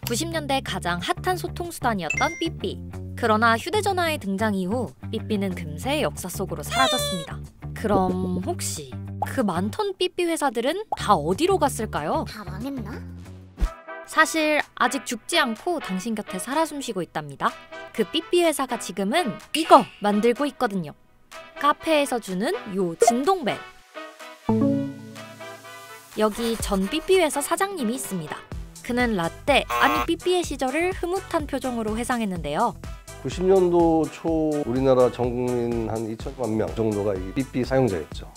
90년대 가장 핫한 소통수단이었던 삐삐. 그러나 휴대전화의 등장 이후 삐삐는 금세 역사 속으로 사라졌습니다. 그럼 혹시 그 많던 삐삐 회사들은 다 어디로 갔을까요? 다 망했나? 사실 아직 죽지 않고 당신 곁에 살아 숨쉬고 있답니다. 그 삐삐 회사가 지금은 이거 만들고 있거든요. 카페에서 주는 요 진동벨. 여기 전 삐삐 회사 사장님이 있습니다. 그는 라떼 아니 삐삐의 시절을 흐뭇한 표정으로 회상했는데요. 90년도 초 우리나라 전국민 한 2천만 명 정도가 이 삐삐 사용자였죠.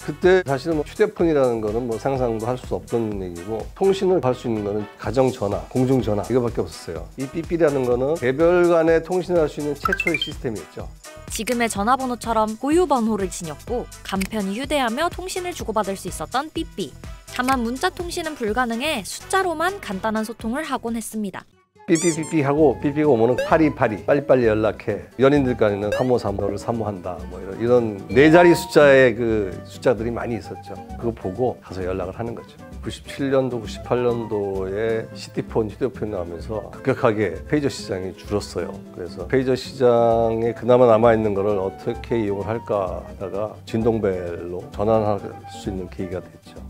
그때 사실은 휴대폰이라는 거는 상상도 할 수 없던 얘기고, 통신을 할 수 있는 거는 가정전화, 공중전화 이거밖에 없었어요. 이 삐삐라는 거는 개별 간에 통신을 할 수 있는 최초의 시스템이었죠. 지금의 전화번호처럼 고유 번호를 지녔고 간편히 휴대하며 통신을 주고받을 수 있었던 삐삐. 다만 문자 통신은 불가능해 숫자로만 간단한 소통을 하곤 했습니다. 삐삐삐삐 하고 삐삐가 오면은 파리파리 빨리빨리 연락해. 연인들 간에는 353 너를 사모한다 이런 네 자리 숫자의 그 숫자들이 많이 있었죠. 그거 보고 가서 연락을 하는 거죠. 97년도, 98년도에 시티폰, 휴대폰이 나오면서 급격하게 페이저 시장이 줄었어요. 그래서 페이저 시장에 그나마 남아있는 거를 어떻게 이용을 할까 하다가 진동벨로 전환할 수 있는 계기가 됐죠.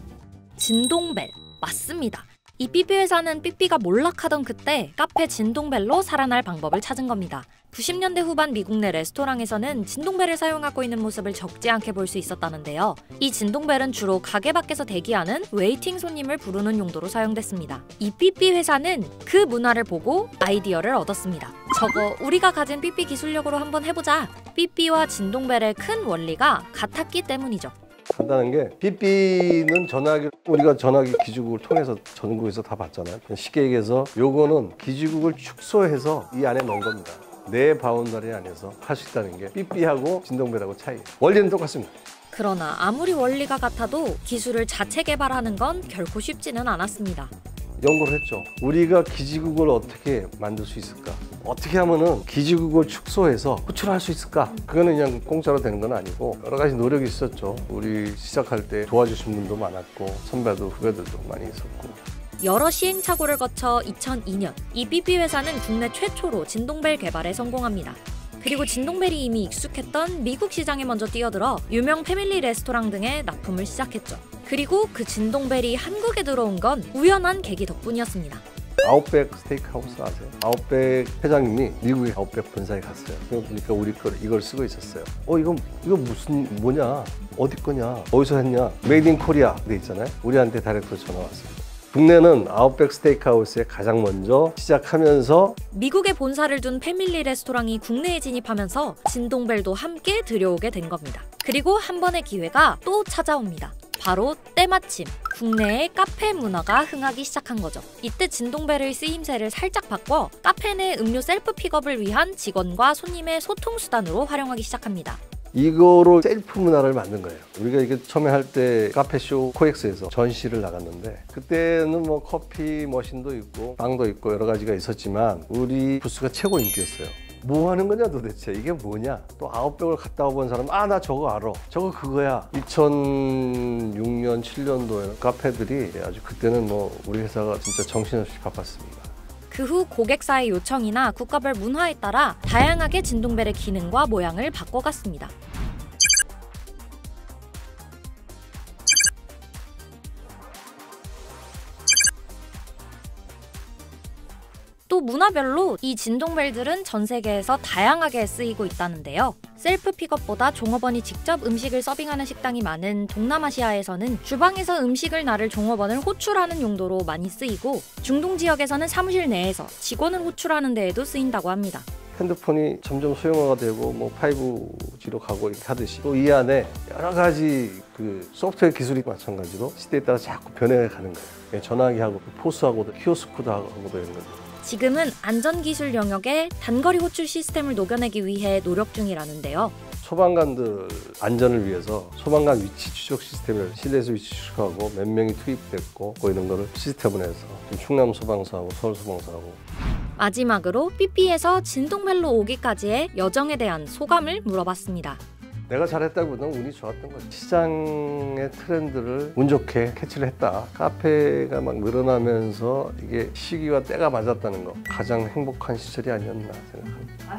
진동벨, 맞습니다. 이 삐삐 회사는 삐삐가 몰락하던 그때 카페 진동벨로 살아날 방법을 찾은 겁니다. 90년대 후반 미국 내 레스토랑에서는 진동벨을 사용하고 있는 모습을 적지 않게 볼 수 있었다는데요. 이 진동벨은 주로 가게 밖에서 대기하는 웨이팅 손님을 부르는 용도로 사용됐습니다. 이 삐삐 회사는 그 문화를 보고 아이디어를 얻었습니다. 저거 우리가 가진 삐삐 기술력으로 한번 해보자. 삐삐와 진동벨의 큰 원리가 같았기 때문이죠. 간단한 게, 삐삐는 전화기, 우리가 전화기 기지국을 통해서 전국에서 다 봤잖아요. 쉽게 얘기해서 요거는 기지국을 축소해서 이 안에 넣은 겁니다. 내 바운더리 안에서 할 수 있다는 게 삐삐하고 진동벨하고 차이. 원리는 똑같습니다. 그러나 아무리 원리가 같아도 기술을 자체 개발하는 건 결코 쉽지는 않았습니다. 연구를 했죠. 우리가 기지국을 어떻게 만들 수 있을까? 어떻게 하면은 기지국을 축소해서 호출할 수 있을까? 그거는 그냥 공짜로 되는 건 아니고 여러 가지 노력이 있었죠. 우리 시작할 때 도와주신 분도 많았고 선배도 후배들도 많이 있었고. 여러 시행착오를 거쳐 2002년 이 삐삐 회사는 국내 최초로 진동벨 개발에 성공합니다. 그리고 진동벨이 이미 익숙했던 미국 시장에 먼저 뛰어들어 유명 패밀리 레스토랑 등에 납품을 시작했죠. 그리고 그 진동벨이 한국에 들어온 건 우연한 계기 덕분이었습니다. 아웃백 스테이크하우스 아세요? 아웃백 회장님이 미국의 아웃백 본사에 갔어요. 그러니까 우리 이걸 쓰고 있었어요. 이거 무슨 뭐냐? 어디 거냐? 어디서 했냐? 메이드 인 코리아 돼 있잖아요. 우리한테 다이렉트로 전화 왔습니다. 국내는 아웃백 스테이크하우스에 가장 먼저 시작하면서 미국에 본사를 둔 패밀리 레스토랑이 국내에 진입하면서 진동벨도 함께 들여오게 된 겁니다. 그리고 한 번의 기회가 또 찾아옵니다. 바로 때마침 국내의 카페 문화가 흥하기 시작한 거죠. 이때 진동벨의 쓰임새를 살짝 바꿔 카페 내 음료 셀프 픽업을 위한 직원과 손님의 소통 수단으로 활용하기 시작합니다. 이거로 셀프 문화를 만든 거예요. 우리가 이게 처음에 할 때 카페쇼 코엑스에서 전시를 나갔는데, 그때는 커피 머신도 있고 빵도 있고 여러 가지가 있었지만 우리 부스가 최고 인기였어요. 뭐 하는 거냐 도대체, 이게 뭐냐. 또 아웃백을 갔다 와본 사람은 나 저거 알아, 저거 그거야. 2006년 7년도에 카페들이 아주, 그때는 우리 회사가 진짜 정신없이 바빴습니다. 그 후 고객사의 요청이나 국가별 문화에 따라 다양하게 진동벨의 기능과 모양을 바꿔갔습니다. 또 문화별로 이 진동벨들은 전 세계에서 다양하게 쓰이고 있다는데요. 셀프 픽업보다 종업원이 직접 음식을 서빙하는 식당이 많은 동남아시아에서는 주방에서 음식을 나를 종업원을 호출하는 용도로 많이 쓰이고, 중동 지역에서는 사무실 내에서 직원을 호출하는 데에도 쓰인다고 합니다. 핸드폰이 점점 소형화가 되고 5G로 가고 이렇게 하듯이 또 이 안에 여러 가지 그 소프트웨어 기술이 마찬가지로 시대에 따라 자꾸 변해가는 거예요. 전화기하고 포스하고도 키오스크도 하고도 이런 거죠. 지금은 안전기술 영역에 단거리 호출 시스템을 녹여내기 위해 노력 중이라는데요. 소방관들 안전을 위해서 소방관 위치 추적 시스템을 실내에서 위치 추적하고 몇 명이 투입됐고 이런 거를 시스템을 해서 충남 소방서하고 서울 소방서하고. 마지막으로 삐삐에서 진동벨로 오기까지의 여정에 대한 소감을 물어봤습니다. 내가 잘했다기보다는 운이 좋았던 거지. 시장의 트렌드를 운 좋게 캐치를 했다. 카페가 막 늘어나면서 이게 시기와 때가 맞았다는 거 가장 행복한 시절이 아니었나 생각합니다.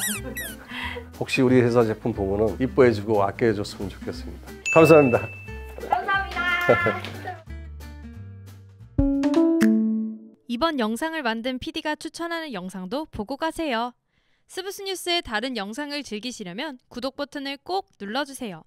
혹시 우리 회사 제품 보면은 이뻐해주고 아껴해줬으면 좋겠습니다. 감사합니다. 이번 영상을 만든 PD가 추천하는 영상도 보고 가세요. 스브스 뉴스의 다른 영상을 즐기시려면 구독 버튼을 꼭 눌러주세요.